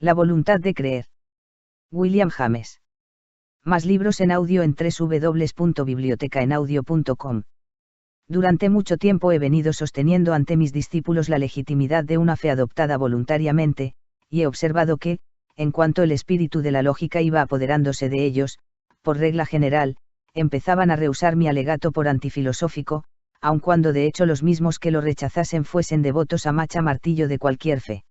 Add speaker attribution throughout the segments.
Speaker 1: La voluntad de creer. William James. Más libros en audio en www.bibliotecaenaudio.com. Durante mucho tiempo he venido sosteniendo ante mis discípulos la legitimidad de una fe adoptada voluntariamente, y he observado que, en cuanto el espíritu de la lógica iba apoderándose de ellos, por regla general, empezaban a rehusar mi alegato por antifilosófico, aun cuando de hecho los mismos que lo rechazasen fuesen devotos a macha martillo de cualquier fe.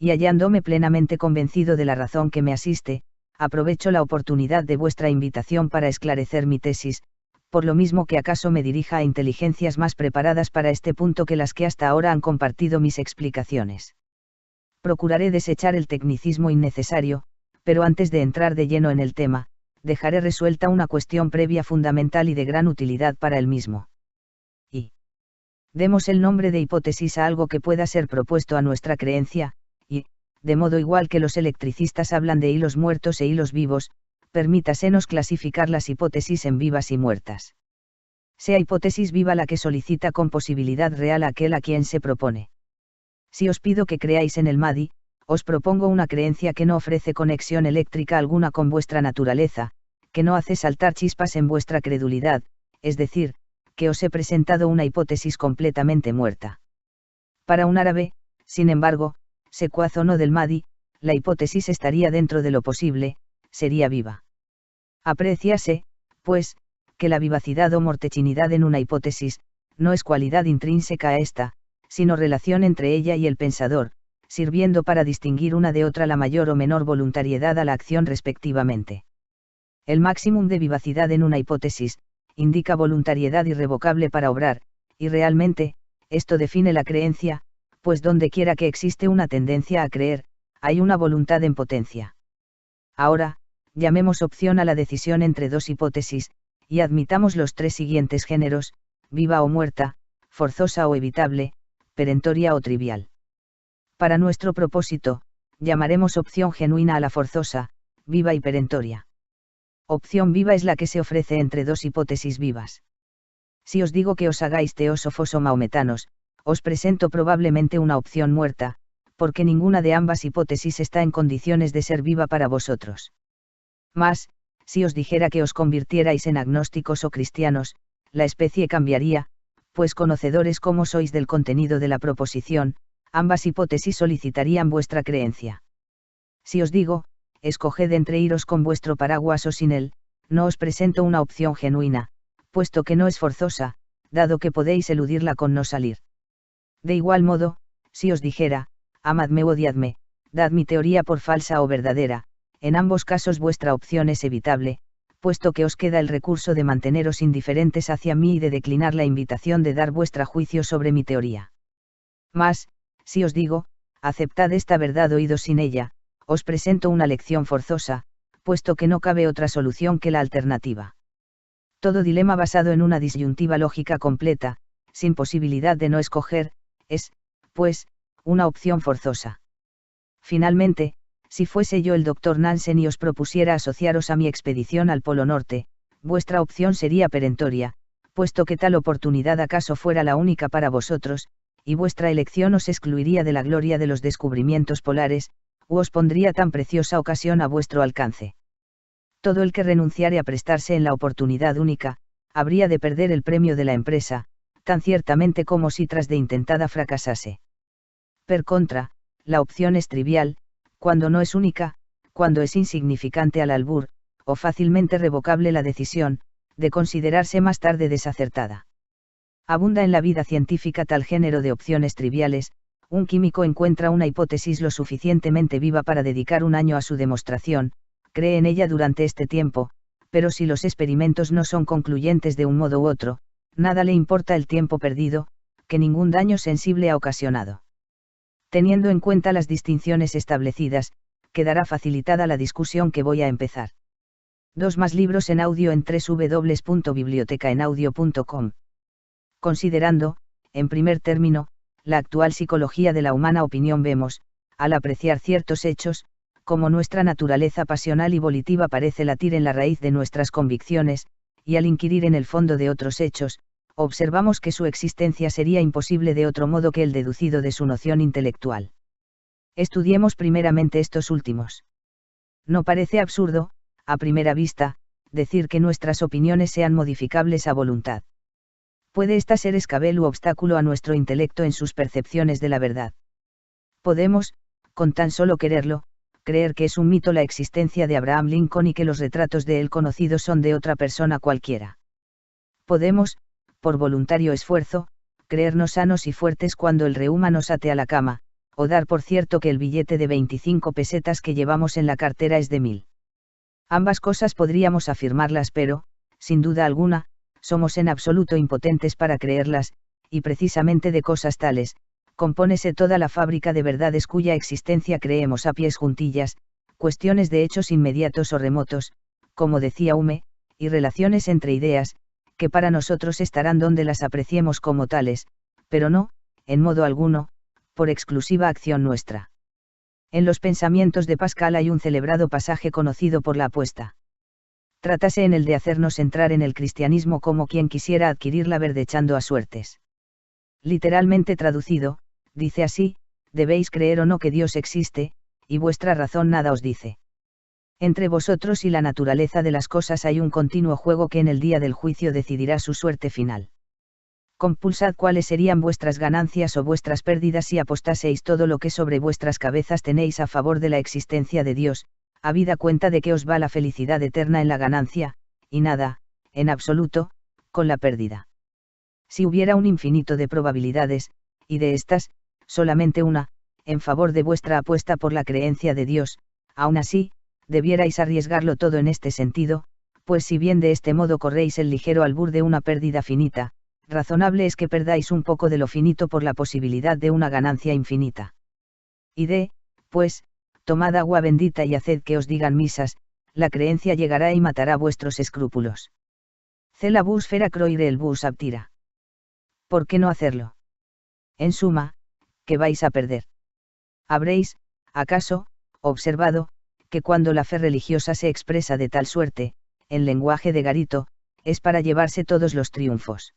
Speaker 1: Y hallándome plenamente convencido de la razón que me asiste, aprovecho la oportunidad de vuestra invitación para esclarecer mi tesis, por lo mismo que acaso me dirija a inteligencias más preparadas para este punto que las que hasta ahora han compartido mis explicaciones. Procuraré desechar el tecnicismo innecesario, pero antes de entrar de lleno en el tema, dejaré resuelta una cuestión previa fundamental y de gran utilidad para el mismo. Y demos el nombre de hipótesis a algo que pueda ser propuesto a nuestra creencia, y, de modo igual que los electricistas hablan de hilos muertos e hilos vivos, permítasenos clasificar las hipótesis en vivas y muertas. Sea hipótesis viva la que solicita con posibilidad real a aquel a quien se propone. Si os pido que creáis en el Mahdi, os propongo una creencia que no ofrece conexión eléctrica alguna con vuestra naturaleza, que no hace saltar chispas en vuestra credulidad, es decir, que os he presentado una hipótesis completamente muerta. Para un árabe, sin embargo, secuaz o no del Mahdi, la hipótesis estaría dentro de lo posible, sería viva. Apréciase, pues, que la vivacidad o mortechinidad en una hipótesis, no es cualidad intrínseca a esta, sino relación entre ella y el pensador, sirviendo para distinguir una de otra la mayor o menor voluntariedad a la acción respectivamente. El máximum de vivacidad en una hipótesis, indica voluntariedad irrevocable para obrar, y realmente, esto define la creencia, pues donde quiera que existe una tendencia a creer, hay una voluntad en potencia. Ahora, llamemos opción a la decisión entre dos hipótesis, y admitamos los tres siguientes géneros, viva o muerta, forzosa o evitable, perentoria o trivial. Para nuestro propósito, llamaremos opción genuina a la forzosa, viva y perentoria. Opción viva es la que se ofrece entre dos hipótesis vivas. Si os digo que os hagáis teósofos o maometanos, os presento probablemente una opción muerta, porque ninguna de ambas hipótesis está en condiciones de ser viva para vosotros. Mas, si os dijera que os convirtierais en agnósticos o cristianos, la especie cambiaría, pues conocedores como sois del contenido de la proposición, ambas hipótesis solicitarían vuestra creencia. Si os digo, escoged entre iros con vuestro paraguas o sin él, no os presento una opción genuina, puesto que no es forzosa, dado que podéis eludirla con no salir. De igual modo, si os dijera, amadme o odiadme, dad mi teoría por falsa o verdadera, en ambos casos vuestra opción es evitable, puesto que os queda el recurso de manteneros indiferentes hacia mí y de declinar la invitación de dar vuestra juicio sobre mi teoría. Mas, si os digo, aceptad esta verdad oídos sin ella, os presento una lección forzosa, puesto que no cabe otra solución que la alternativa. Todo dilema basado en una disyuntiva lógica completa, sin posibilidad de no escoger, es, pues, una opción forzosa. Finalmente, si fuese yo el Dr. Nansen y os propusiera asociaros a mi expedición al Polo Norte, vuestra opción sería perentoria, puesto que tal oportunidad acaso fuera la única para vosotros, y vuestra elección os excluiría de la gloria de los descubrimientos polares, u os pondría tan preciosa ocasión a vuestro alcance. Todo el que renunciare a prestarse en la oportunidad única, habría de perder el premio de la empresa, tan ciertamente como si tras de intentada fracasase. Per contra, la opción es trivial, cuando no es única, cuando es insignificante al albur, o fácilmente revocable la decisión, de considerarse más tarde desacertada. Abunda en la vida científica tal género de opciones triviales. Un químico encuentra una hipótesis lo suficientemente viva para dedicar un año a su demostración, cree en ella durante este tiempo, pero si los experimentos no son concluyentes de un modo u otro, nada le importa el tiempo perdido, que ningún daño sensible ha ocasionado. Teniendo en cuenta las distinciones establecidas, quedará facilitada la discusión que voy a empezar. 2 más libros en audio en www.bibliotecaenaudio.com. Considerando, en primer término, la actual psicología de la humana opinión vemos, al apreciar ciertos hechos, como nuestra naturaleza pasional y volitiva parece latir en la raíz de nuestras convicciones, y al inquirir en el fondo de otros hechos, observamos que su existencia sería imposible de otro modo que el deducido de su noción intelectual. Estudiemos primeramente estos últimos. No parece absurdo, a primera vista, decir que nuestras opiniones sean modificables a voluntad. ¿Puede ésta ser escabel u obstáculo a nuestro intelecto en sus percepciones de la verdad? Podemos, con tan solo quererlo, creer que es un mito la existencia de Abraham Lincoln y que los retratos de él conocidos son de otra persona cualquiera. Podemos, por voluntario esfuerzo, creernos sanos y fuertes cuando el reuma nos ate a la cama, o dar por cierto que el billete de 25 pesetas que llevamos en la cartera es de 1000. Ambas cosas podríamos afirmarlas, pero, sin duda alguna, somos en absoluto impotentes para creerlas, y precisamente de cosas tales, compónese toda la fábrica de verdades cuya existencia creemos a pies juntillas, cuestiones de hechos inmediatos o remotos, como decía Hume, y relaciones entre ideas, que para nosotros estarán donde las apreciemos como tales, pero no, en modo alguno, por exclusiva acción nuestra. En los pensamientos de Pascal hay un celebrado pasaje conocido por la apuesta. Trátase en el de hacernos entrar en el cristianismo como quien quisiera adquirirla verdechando a suertes. Literalmente traducido, dice así: debéis creer o no que Dios existe, y vuestra razón nada os dice. Entre vosotros y la naturaleza de las cosas hay un continuo juego que en el día del juicio decidirá su suerte final. Compulsad cuáles serían vuestras ganancias o vuestras pérdidas si apostaseis todo lo que sobre vuestras cabezas tenéis a favor de la existencia de Dios, habida cuenta de que os va la felicidad eterna en la ganancia, y nada, en absoluto, con la pérdida. Si hubiera un infinito de probabilidades, y de estas, solamente una, en favor de vuestra apuesta por la creencia de Dios, aún así, debierais arriesgarlo todo en este sentido, pues si bien de este modo corréis el ligero albur de una pérdida finita, razonable es que perdáis un poco de lo finito por la posibilidad de una ganancia infinita. Pues, tomad agua bendita y haced que os digan misas, la creencia llegará y matará vuestros escrúpulos. Cela bus fera croire el bus aptira. ¿Por qué no hacerlo? En suma, ¿qué vais a perder? Habréis, acaso, observado, que cuando la fe religiosa se expresa de tal suerte, en lenguaje de garito, es para llevarse todos los triunfos.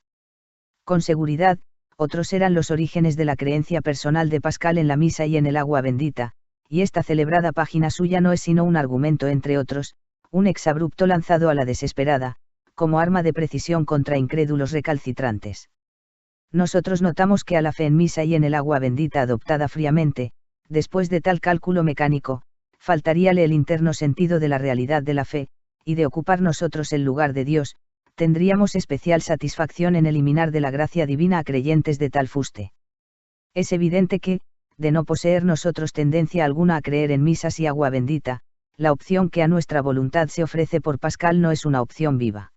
Speaker 1: Con seguridad, otros eran los orígenes de la creencia personal de Pascal en la misa y en el agua bendita, y esta celebrada página suya no es sino un argumento entre otros, un exabrupto lanzado a la desesperada, como arma de precisión contra incrédulos recalcitrantes. Nosotros notamos que a la fe en misa y en el agua bendita adoptada fríamente, después de tal cálculo mecánico, faltaríale el interno sentido de la realidad de la fe, y de ocupar nosotros el lugar de Dios, tendríamos especial satisfacción en eliminar de la gracia divina a creyentes de tal fuste. Es evidente que, de no poseer nosotros tendencia alguna a creer en misas y agua bendita, la opción que a nuestra voluntad se ofrece por Pascal no es una opción viva.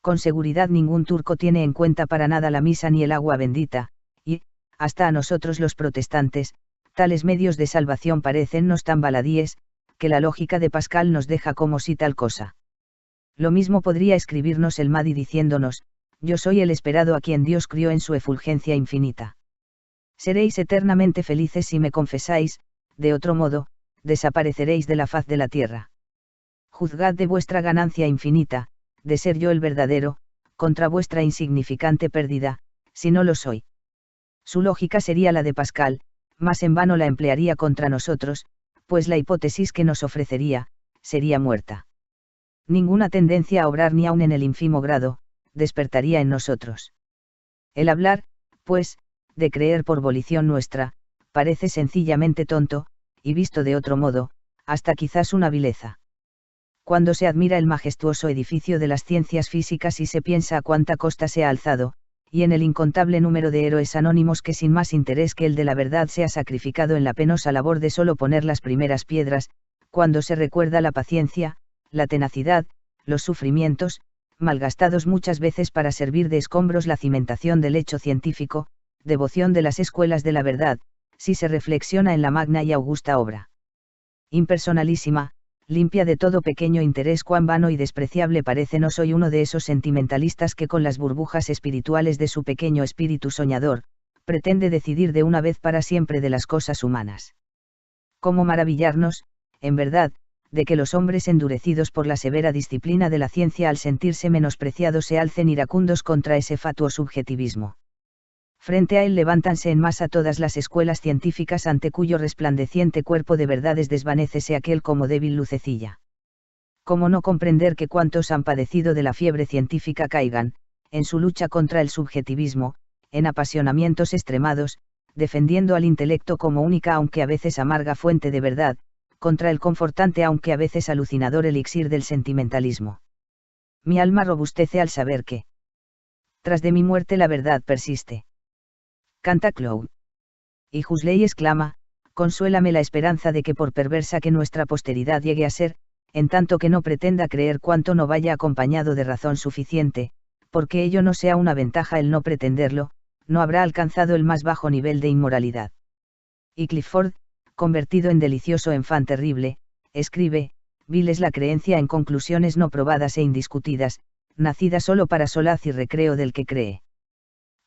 Speaker 1: Con seguridad ningún turco tiene en cuenta para nada la misa ni el agua bendita, y, hasta a nosotros los protestantes, tales medios de salvación parecennos tan baladíes, que la lógica de Pascal nos deja como si tal cosa. Lo mismo podría escribirnos el Mahdi diciéndonos: yo soy el esperado a quien Dios crió en su efulgencia infinita. Seréis eternamente felices si me confesáis, de otro modo, desapareceréis de la faz de la tierra. Juzgad de vuestra ganancia infinita, de ser yo el verdadero, contra vuestra insignificante pérdida, si no lo soy. Su lógica sería la de Pascal, mas en vano la emplearía contra nosotros, pues la hipótesis que nos ofrecería, sería muerta. Ninguna tendencia a obrar ni aun en el ínfimo grado, despertaría en nosotros. El hablar, pues, de creer por volición nuestra, parece sencillamente tonto, y visto de otro modo, hasta quizás una vileza. Cuando se admira el majestuoso edificio de las ciencias físicas y se piensa a cuánta costa se ha alzado, y en el incontable número de héroes anónimos que sin más interés que el de la verdad se ha sacrificado en la penosa labor de solo poner las primeras piedras, cuando se recuerda la paciencia, la tenacidad, los sufrimientos, malgastados muchas veces para servir de escombros la cimentación del hecho científico, devoción de las escuelas de la verdad, si se reflexiona en la magna y augusta obra impersonalísima, limpia de todo pequeño interés, cuán vano y despreciable parece. No soy uno de esos sentimentalistas que con las burbujas espirituales de su pequeño espíritu soñador, pretende decidir de una vez para siempre de las cosas humanas. ¿Cómo maravillarnos, en verdad, de que los hombres endurecidos por la severa disciplina de la ciencia al sentirse menospreciados se alcen iracundos contra ese fatuo subjetivismo? Frente a él levántanse en masa todas las escuelas científicas ante cuyo resplandeciente cuerpo de verdades desvanécese aquel como débil lucecilla. ¿Cómo no comprender que cuantos han padecido de la fiebre científica caigan, en su lucha contra el subjetivismo, en apasionamientos extremados, defendiendo al intelecto como única aunque a veces amarga fuente de verdad, contra el confortante aunque a veces alucinador elixir del sentimentalismo? Mi alma robustece al saber que, tras de mi muerte la verdad persiste. Canta Cloud. Y Huxley exclama, consuélame la esperanza de que por perversa que nuestra posteridad llegue a ser, en tanto que no pretenda creer cuanto no vaya acompañado de razón suficiente, porque ello no sea una ventaja el no pretenderlo, no habrá alcanzado el más bajo nivel de inmoralidad. Y Clifford, convertido en delicioso enfant terrible, escribe, vil es la creencia en conclusiones no probadas e indiscutidas, nacida solo para solaz y recreo del que cree.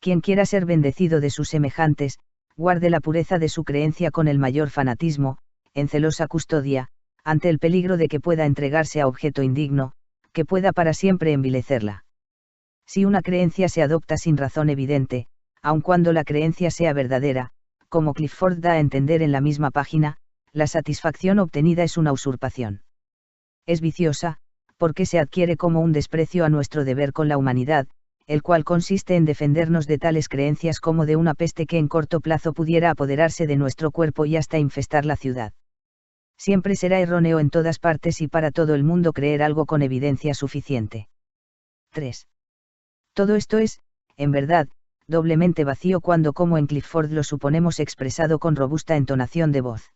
Speaker 1: Quien quiera ser bendecido de sus semejantes, guarde la pureza de su creencia con el mayor fanatismo, en celosa custodia, ante el peligro de que pueda entregarse a objeto indigno, que pueda para siempre envilecerla. Si una creencia se adopta sin razón evidente, aun cuando la creencia sea verdadera, como Clifford da a entender en la misma página, la satisfacción obtenida es una usurpación. Es viciosa, porque se adquiere como un desprecio a nuestro deber con la humanidad, el cual consiste en defendernos de tales creencias como de una peste que en corto plazo pudiera apoderarse de nuestro cuerpo y hasta infestar la ciudad. Siempre será erróneo en todas partes y para todo el mundo creer algo con evidencia suficiente. 3. Todo esto es, en verdad, doblemente vacío cuando como en Clifford lo suponemos expresado con robusta entonación de voz.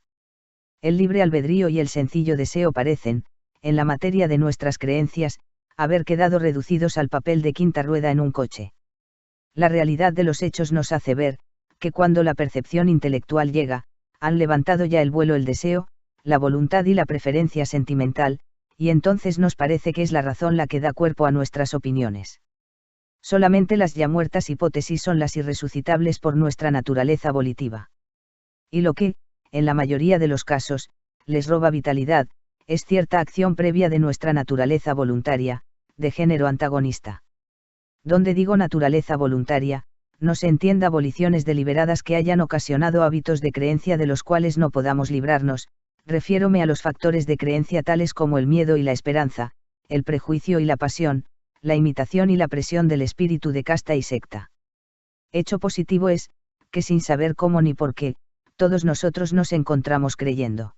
Speaker 1: El libre albedrío y el sencillo deseo parecen, en la materia de nuestras creencias, haber quedado reducidos al papel de quinta rueda en un coche. La realidad de los hechos nos hace ver, que cuando la percepción intelectual llega, han levantado ya el vuelo el deseo, la voluntad y la preferencia sentimental, y entonces nos parece que es la razón la que da cuerpo a nuestras opiniones. Solamente las ya muertas hipótesis son las irresucitables por nuestra naturaleza volitiva. Y lo que, en la mayoría de los casos, les roba vitalidad, es cierta acción previa de nuestra naturaleza voluntaria, de género antagonista. Donde digo naturaleza voluntaria, no se entienda voliciones deliberadas que hayan ocasionado hábitos de creencia de los cuales no podamos librarnos, refiérome a los factores de creencia tales como el miedo y la esperanza, el prejuicio y la pasión, la imitación y la presión del espíritu de casta y secta. Hecho positivo es, que sin saber cómo ni por qué, todos nosotros nos encontramos creyendo.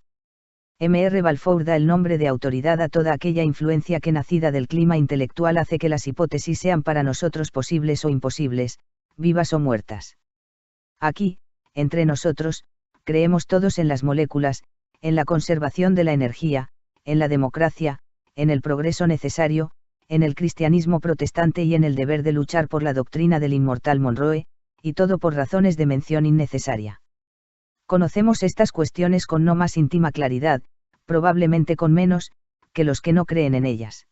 Speaker 1: M.R. Balfour da el nombre de autoridad a toda aquella influencia que nacida del clima intelectual hace que las hipótesis sean para nosotros posibles o imposibles, vivas o muertas. Aquí, entre nosotros, creemos todos en las moléculas, en la conservación de la energía, en la democracia, en el progreso necesario, en el cristianismo protestante y en el deber de luchar por la doctrina del inmortal Monroe, y todo por razones de mención innecesaria. Conocemos estas cuestiones con no más íntima claridad, probablemente con menos, que los que no creen en ellas.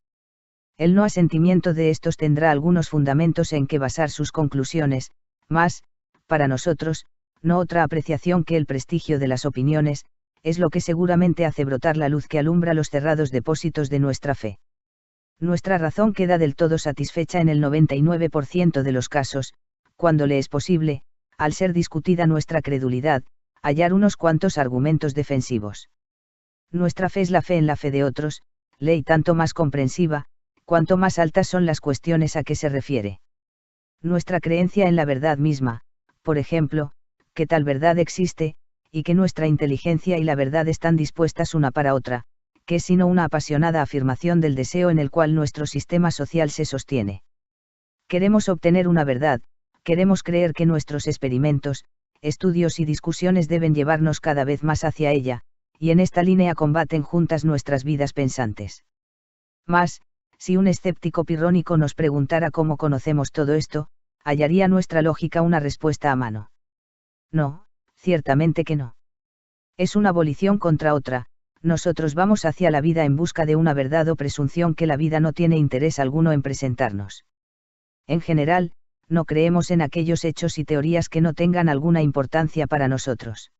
Speaker 1: El no asentimiento de estos tendrá algunos fundamentos en que basar sus conclusiones, mas, para nosotros, no otra apreciación que el prestigio de las opiniones, es lo que seguramente hace brotar la luz que alumbra los cerrados depósitos de nuestra fe. Nuestra razón queda del todo satisfecha en el 99% de los casos, cuando le es posible, al ser discutida nuestra credulidad, hallar unos cuantos argumentos defensivos. Nuestra fe es la fe en la fe de otros, ley tanto más comprensiva, cuanto más altas son las cuestiones a que se refiere. Nuestra creencia en la verdad misma, por ejemplo, que tal verdad existe, y que nuestra inteligencia y la verdad están dispuestas una para otra, que es sino una apasionada afirmación del deseo en el cual nuestro sistema social se sostiene. Queremos obtener una verdad, queremos creer que nuestros experimentos, estudios y discusiones deben llevarnos cada vez más hacia ella, y en esta línea combaten juntas nuestras vidas pensantes. Mas, si un escéptico pirrónico nos preguntara cómo conocemos todo esto, hallaría nuestra lógica una respuesta a mano. No, ciertamente que no. Es una abolición contra otra, nosotros vamos hacia la vida en busca de una verdad o presunción que la vida no tiene interés alguno en presentarnos. En general, no creemos en aquellos hechos y teorías que no tengan alguna importancia para nosotros.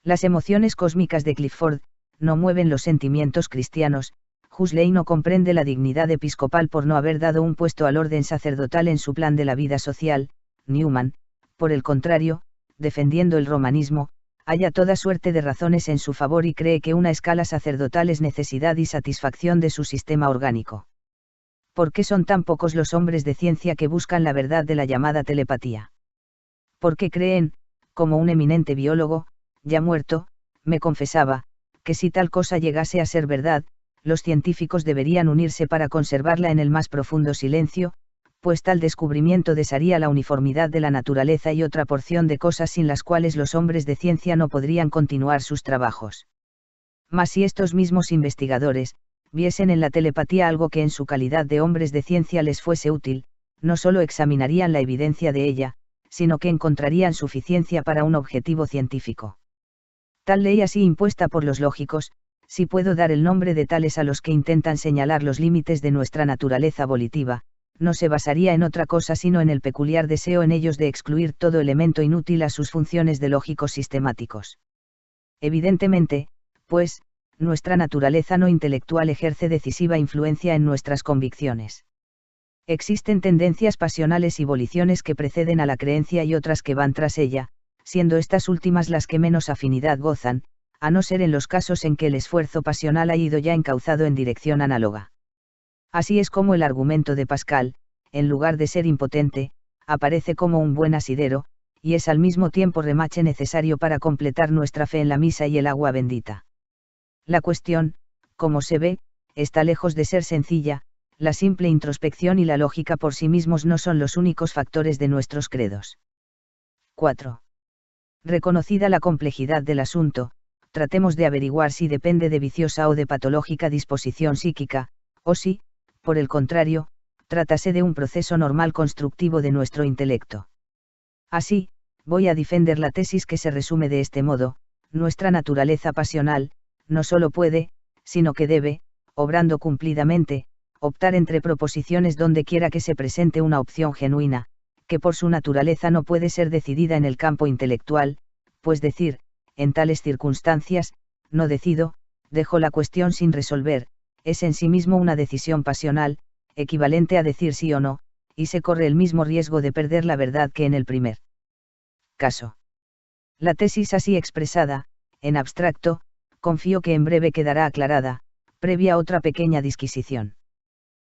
Speaker 1: Las emociones cósmicas de Clifford no mueven los sentimientos cristianos. Huxley no comprende la dignidad episcopal por no haber dado un puesto al orden sacerdotal en su plan de la vida social. Newman, por el contrario, defendiendo el romanismo, halla toda suerte de razones en su favor y cree que una escala sacerdotal es necesidad y satisfacción de su sistema orgánico. ¿Por qué son tan pocos los hombres de ciencia que buscan la verdad de la llamada telepatía? Porque creen, como un eminente biólogo, ya muerto, me confesaba, que si tal cosa llegase a ser verdad, los científicos deberían unirse para conservarla en el más profundo silencio, pues tal descubrimiento desharía la uniformidad de la naturaleza y otra porción de cosas sin las cuales los hombres de ciencia no podrían continuar sus trabajos. Mas si estos mismos investigadores viesen en la telepatía algo que en su calidad de hombres de ciencia les fuese útil, no solo examinarían la evidencia de ella, sino que encontrarían suficiencia para un objetivo científico. Tal ley así impuesta por los lógicos, si puedo dar el nombre de tales a los que intentan señalar los límites de nuestra naturaleza volitiva, no se basaría en otra cosa sino en el peculiar deseo en ellos de excluir todo elemento inútil a sus funciones de lógicos sistemáticos. Evidentemente, pues, nuestra naturaleza no intelectual ejerce decisiva influencia en nuestras convicciones. Existen tendencias pasionales y voliciones que preceden a la creencia y otras que van tras ella, siendo estas últimas las que menos afinidad gozan, a no ser en los casos en que el esfuerzo pasional ha ido ya encauzado en dirección análoga. Así es como el argumento de Pascal, en lugar de ser impotente, aparece como un buen asidero, y es al mismo tiempo remache necesario para completar nuestra fe en la misa y el agua bendita. La cuestión, como se ve, está lejos de ser sencilla, la simple introspección y la lógica por sí mismos no son los únicos factores de nuestros credos. 4. Reconocida la complejidad del asunto, tratemos de averiguar si depende de viciosa o de patológica disposición psíquica, o si, por el contrario, trátase de un proceso normal constructivo de nuestro intelecto. Así, voy a defender la tesis que se resume de este modo: nuestra naturaleza pasional, no solo puede, sino que debe, obrando cumplidamente, optar entre proposiciones donde quiera que se presente una opción genuina, que por su naturaleza no puede ser decidida en el campo intelectual, pues decir, en tales circunstancias, no decido, dejo la cuestión sin resolver, es en sí mismo una decisión pasional, equivalente a decir sí o no, y se corre el mismo riesgo de perder la verdad que en el primer caso. La tesis así expresada, en abstracto, confío que en breve quedará aclarada, previa otra pequeña disquisición.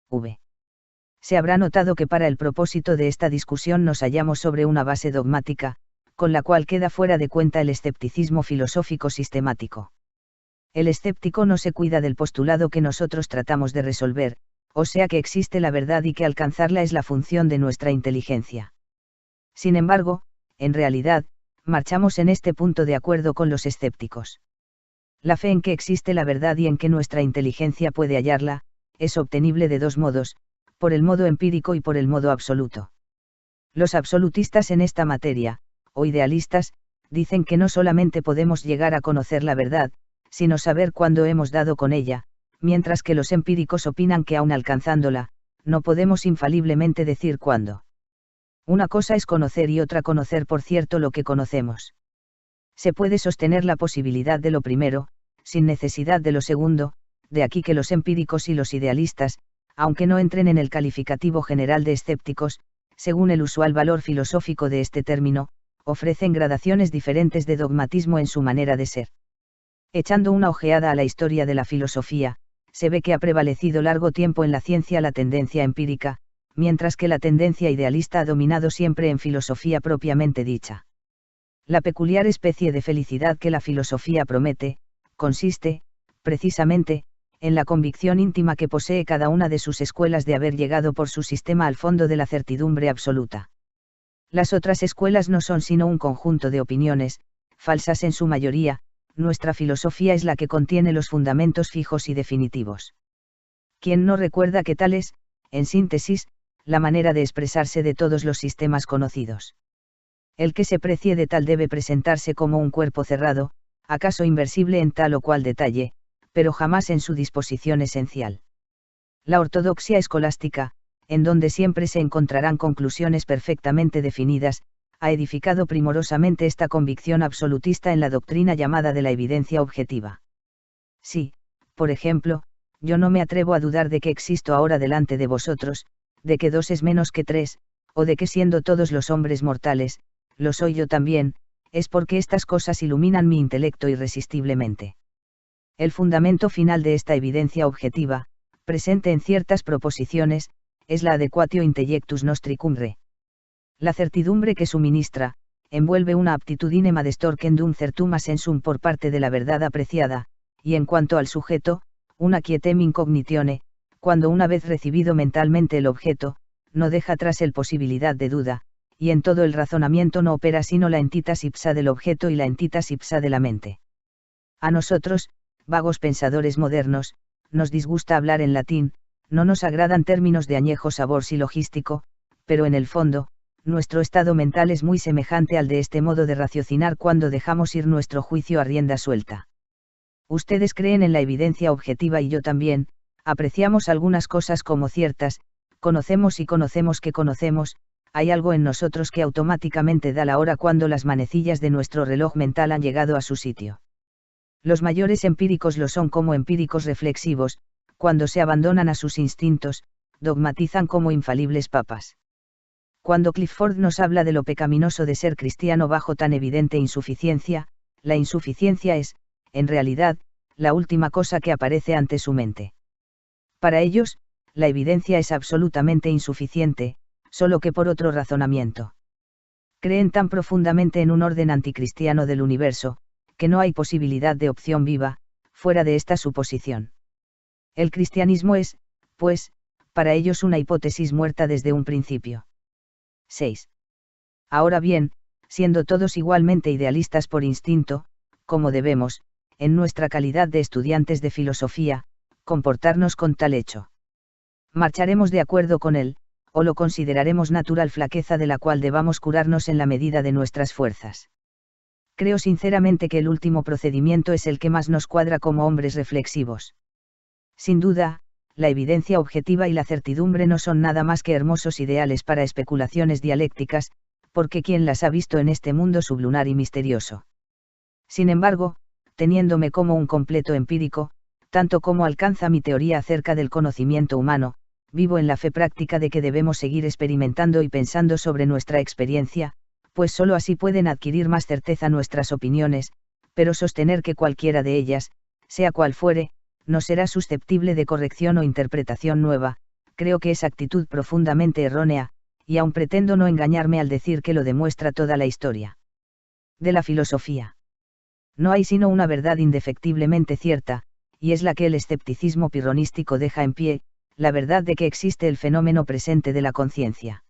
Speaker 1: V. Se habrá notado que para el propósito de esta discusión nos hallamos sobre una base dogmática, con la cual queda fuera de cuenta el escepticismo filosófico sistemático. El escéptico no se cuida del postulado que nosotros tratamos de resolver, o sea que existe la verdad y que alcanzarla es la función de nuestra inteligencia. Sin embargo, en realidad, marchamos en este punto de acuerdo con los escépticos. La fe en que existe la verdad y en que nuestra inteligencia puede hallarla, es obtenible de dos modos, por el modo empírico y por el modo absoluto. Los absolutistas en esta materia, o idealistas, dicen que no solamente podemos llegar a conocer la verdad, sino saber cuándo hemos dado con ella, mientras que los empíricos opinan que aun alcanzándola, no podemos infaliblemente decir cuándo. Una cosa es conocer y otra conocer por cierto lo que conocemos. Se puede sostener la posibilidad de lo primero, sin necesidad de lo segundo, de aquí que los empíricos y los idealistas, aunque no entren en el calificativo general de escépticos, según el usual valor filosófico de este término, ofrecen gradaciones diferentes de dogmatismo en su manera de ser. Echando una ojeada a la historia de la filosofía, se ve que ha prevalecido largo tiempo en la ciencia la tendencia empírica, mientras que la tendencia idealista ha dominado siempre en filosofía propiamente dicha. La peculiar especie de felicidad que la filosofía promete, consiste, precisamente, en la convicción íntima que posee cada una de sus escuelas de haber llegado por su sistema al fondo de la certidumbre absoluta. Las otras escuelas no son sino un conjunto de opiniones, falsas en su mayoría. Nuestra filosofía es la que contiene los fundamentos fijos y definitivos. ¿Quién no recuerda que tal es, en síntesis, la manera de expresarse de todos los sistemas conocidos? El que se precie de tal debe presentarse como un cuerpo cerrado, acaso inversible en tal o cual detalle, pero jamás en su disposición esencial. La ortodoxia escolástica, en donde siempre se encontrarán conclusiones perfectamente definidas, ha edificado primorosamente esta convicción absolutista en la doctrina llamada de la evidencia objetiva. Si, por ejemplo, yo no me atrevo a dudar de que existo ahora delante de vosotros, de que 2 es menos que 3, o de que siendo todos los hombres mortales, lo soy yo también, es porque estas cosas iluminan mi intelecto irresistiblemente. El fundamento final de esta evidencia objetiva, presente en ciertas proposiciones, es la adequatio intellectus nostri cum re. La certidumbre que suministra, envuelve una aptitudine madestorquendum certum sensum por parte de la verdad apreciada, y en cuanto al sujeto, una quietem incognitione, cuando una vez recibido mentalmente el objeto, no deja tras él posibilidad de duda, y en todo el razonamiento no opera sino la entitas ipsa del objeto y la entitas ipsa de la mente. A nosotros, vagos pensadores modernos, nos disgusta hablar en latín, no nos agradan términos de añejo sabor silogístico, pero en el fondo, nuestro estado mental es muy semejante al de este modo de raciocinar cuando dejamos ir nuestro juicio a rienda suelta. Ustedes creen en la evidencia objetiva y yo también, apreciamos algunas cosas como ciertas, conocemos y conocemos que conocemos, hay algo en nosotros que automáticamente da la hora cuando las manecillas de nuestro reloj mental han llegado a su sitio. Los mayores empíricos lo son como empíricos reflexivos, cuando se abandonan a sus instintos, dogmatizan como infalibles papas. Cuando Clifford nos habla de lo pecaminoso de ser cristiano bajo tan evidente insuficiencia, la insuficiencia es, en realidad, la última cosa que aparece ante su mente. Para ellos, la evidencia es absolutamente insuficiente, solo que por otro razonamiento. Creen tan profundamente en un orden anticristiano del universo, que no hay posibilidad de opción viva, fuera de esta suposición. El cristianismo es, pues, para ellos una hipótesis muerta desde un principio. 6. Ahora bien, siendo todos igualmente idealistas por instinto, como debemos, en nuestra calidad de estudiantes de filosofía, comportarnos con tal hecho? Marcharemos de acuerdo con él, o lo consideraremos natural flaqueza de la cual debamos curarnos en la medida de nuestras fuerzas. Creo sinceramente que el último procedimiento es el que más nos cuadra como hombres reflexivos. Sin duda, la evidencia objetiva y la certidumbre no son nada más que hermosos ideales para especulaciones dialécticas, porque ¿quién las ha visto en este mundo sublunar y misterioso? Sin embargo, teniéndome como un completo empírico, tanto como alcanza mi teoría acerca del conocimiento humano, vivo en la fe práctica de que debemos seguir experimentando y pensando sobre nuestra experiencia, pues sólo así pueden adquirir más certeza nuestras opiniones, pero sostener que cualquiera de ellas, sea cual fuere, no será susceptible de corrección o interpretación nueva, creo que es actitud profundamente errónea, y aún pretendo no engañarme al decir que lo demuestra toda la historia de la filosofía. No hay sino una verdad indefectiblemente cierta, y es la que el escepticismo pirronístico deja en pie, la verdad de que existe el fenómeno presente de la conciencia.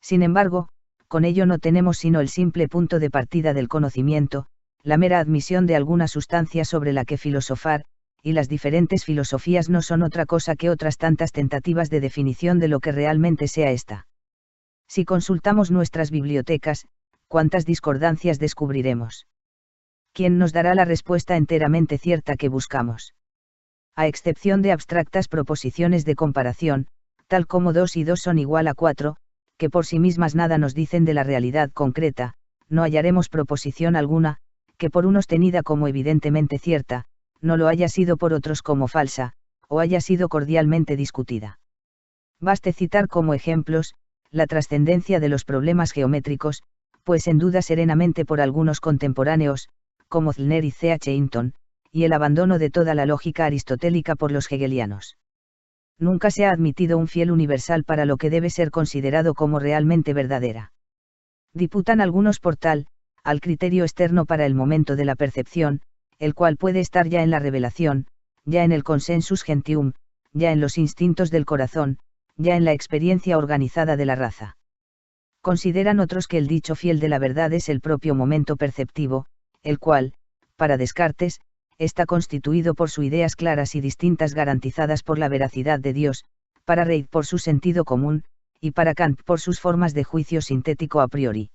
Speaker 1: Sin embargo, con ello no tenemos sino el simple punto de partida del conocimiento, la mera admisión de alguna sustancia sobre la que filosofar, y las diferentes filosofías no son otra cosa que otras tantas tentativas de definición de lo que realmente sea esta. Si consultamos nuestras bibliotecas, ¿cuántas discordancias descubriremos? ¿Quién nos dará la respuesta enteramente cierta que buscamos? A excepción de abstractas proposiciones de comparación, tal como 2 y 2 son igual a 4, que por sí mismas nada nos dicen de la realidad concreta, no hallaremos proposición alguna, que por unos tenida como evidentemente cierta, no lo haya sido por otros como falsa, o haya sido cordialmente discutida. Baste citar como ejemplos, la trascendencia de los problemas geométricos, pues en duda serenamente por algunos contemporáneos, como Zellner y C. H. Hinton, y el abandono de toda la lógica aristotélica por los hegelianos. Nunca se ha admitido un fiel universal para lo que debe ser considerado como realmente verdadera. Diputan algunos por tal, al criterio externo para el momento de la percepción, el cual puede estar ya en la revelación, ya en el consensus gentium, ya en los instintos del corazón, ya en la experiencia organizada de la raza. Consideran otros que el dicho fiel de la verdad es el propio momento perceptivo, el cual, para Descartes, está constituido por sus ideas claras y distintas garantizadas por la veracidad de Dios, para Reid por su sentido común, y para Kant por sus formas de juicio sintético a priori.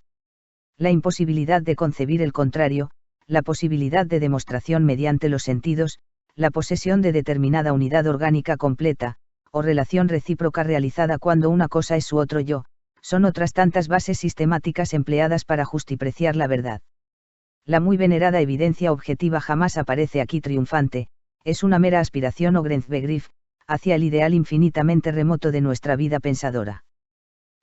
Speaker 1: La imposibilidad de concebir el contrario, la posibilidad de demostración mediante los sentidos, la posesión de determinada unidad orgánica completa, o relación recíproca realizada cuando una cosa es su otro yo, son otras tantas bases sistemáticas empleadas para justipreciar la verdad. La muy venerada evidencia objetiva jamás aparece aquí triunfante, es una mera aspiración o Grenzbegriff, hacia el ideal infinitamente remoto de nuestra vida pensadora.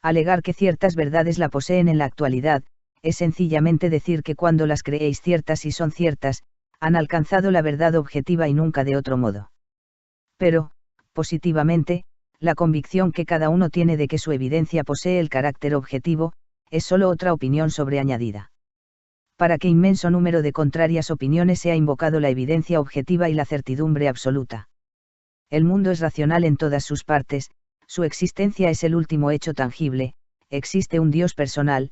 Speaker 1: Alegar que ciertas verdades la poseen en la actualidad, es sencillamente decir que cuando las creéis ciertas y son ciertas, han alcanzado la verdad objetiva y nunca de otro modo. Pero, positivamente, la convicción que cada uno tiene de que su evidencia posee el carácter objetivo, es sólo otra opinión sobreañadida. Para que inmenso número de contrarias opiniones se ha invocado la evidencia objetiva y la certidumbre absoluta. El mundo es racional en todas sus partes, su existencia es el último hecho tangible, existe un Dios personal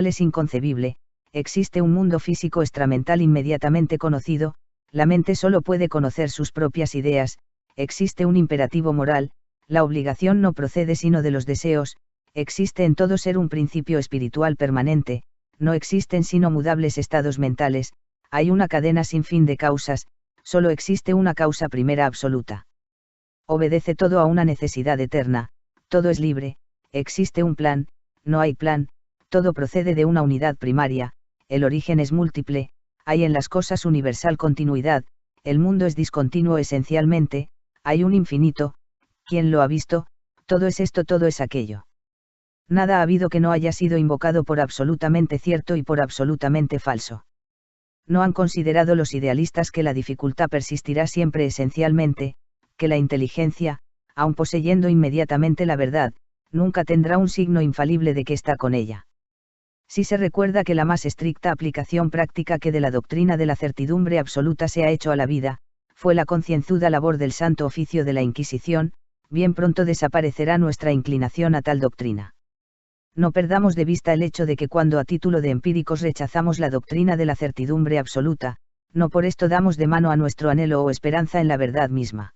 Speaker 1: es inconcebible, existe un mundo físico extramental inmediatamente conocido, la mente solo puede conocer sus propias ideas, existe un imperativo moral, la obligación no procede sino de los deseos, existe en todo ser un principio espiritual permanente, no existen sino mudables estados mentales, hay una cadena sin fin de causas, solo existe una causa primera absoluta. Obedece todo a una necesidad eterna, todo es libre, existe un plan, no hay plan, todo procede de una unidad primaria, el origen es múltiple, hay en las cosas universal continuidad, el mundo es discontinuo esencialmente, hay un infinito, ¿quién lo ha visto? Todo es esto, todo es aquello. Nada ha habido que no haya sido invocado por absolutamente cierto y por absolutamente falso. No han considerado los idealistas que la dificultad persistirá siempre esencialmente, que la inteligencia, aun poseyendo inmediatamente la verdad, nunca tendrá un signo infalible de que está con ella. Si se recuerda que la más estricta aplicación práctica que de la doctrina de la certidumbre absoluta se ha hecho a la vida, fue la concienzuda labor del Santo Oficio de la Inquisición, bien pronto desaparecerá nuestra inclinación a tal doctrina. No perdamos de vista el hecho de que cuando a título de empíricos rechazamos la doctrina de la certidumbre absoluta, no por esto damos de mano a nuestro anhelo o esperanza en la verdad misma.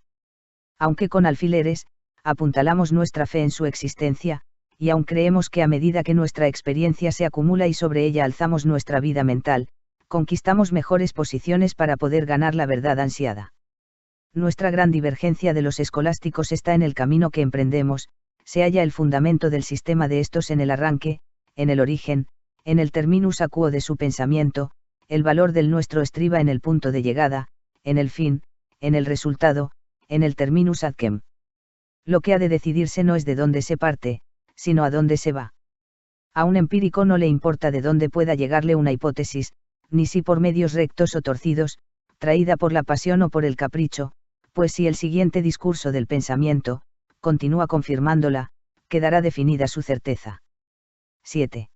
Speaker 1: Aunque con alfileres, apuntalamos nuestra fe en su existencia, y aun creemos que a medida que nuestra experiencia se acumula y sobre ella alzamos nuestra vida mental, conquistamos mejores posiciones para poder ganar la verdad ansiada. Nuestra gran divergencia de los escolásticos está en el camino que emprendemos, se halla el fundamento del sistema de estos en el arranque, en el origen, en el terminus acuo de su pensamiento, el valor del nuestro estriba en el punto de llegada, en el fin, en el resultado, en el terminus adquem. Lo que ha de decidirse no es de dónde se parte, sino a dónde se va. A un empírico no le importa de dónde pueda llegarle una hipótesis, ni si por medios rectos o torcidos, traída por la pasión o por el capricho, pues si el siguiente discurso del pensamiento, continúa confirmándola, quedará definida su certeza. 7.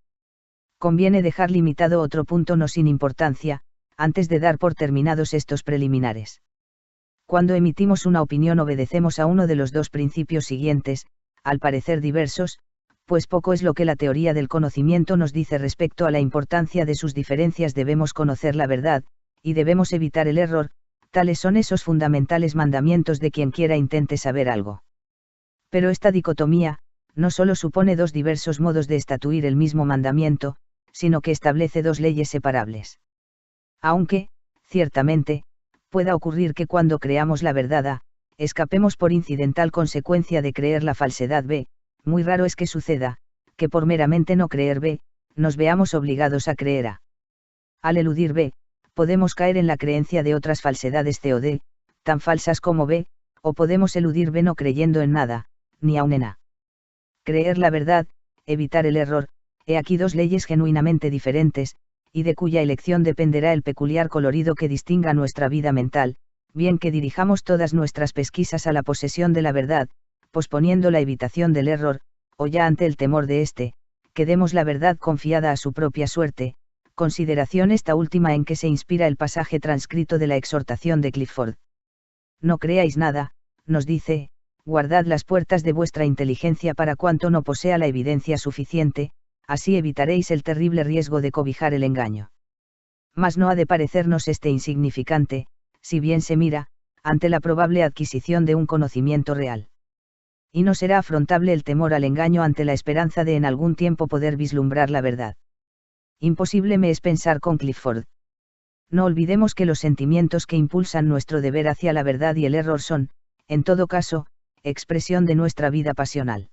Speaker 1: Conviene dejar limitado otro punto no sin importancia, antes de dar por terminados estos preliminares. Cuando emitimos una opinión obedecemos a uno de los dos principios siguientes, al parecer diversos, pues poco es lo que la teoría del conocimiento nos dice respecto a la importancia de sus diferencias. Debemos conocer la verdad, y debemos evitar el error, tales son esos fundamentales mandamientos de quien quiera intente saber algo. Pero esta dicotomía, no solo supone dos diversos modos de estatuir el mismo mandamiento, sino que establece dos leyes separables. Aunque, ciertamente, pueda ocurrir que cuando creamos la verdad A, escapemos por incidental consecuencia de creer la falsedad B, muy raro es que suceda, que por meramente no creer B, nos veamos obligados a creer A. Al eludir B, podemos caer en la creencia de otras falsedades C o D, tan falsas como B, o podemos eludir B no creyendo en nada, ni aun en A. Creer la verdad, evitar el error, he aquí dos leyes genuinamente diferentes, y de cuya elección dependerá el peculiar colorido que distinga nuestra vida mental, bien que dirijamos todas nuestras pesquisas a la posesión de la verdad, posponiendo la evitación del error, o ya ante el temor de éste, que demos la verdad confiada a su propia suerte, consideración esta última en que se inspira el pasaje transcrito de la exhortación de Clifford. No creáis nada, nos dice, guardad las puertas de vuestra inteligencia para cuanto no posea la evidencia suficiente, así evitaréis el terrible riesgo de cobijar el engaño. Mas no ha de parecernos este insignificante, si bien se mira, ante la probable adquisición de un conocimiento real. Y no será afrontable el temor al engaño ante la esperanza de en algún tiempo poder vislumbrar la verdad. Imposible me es pensar con Clifford. No olvidemos que los sentimientos que impulsan nuestro deber hacia la verdad y el error son, en todo caso, expresión de nuestra vida pasional.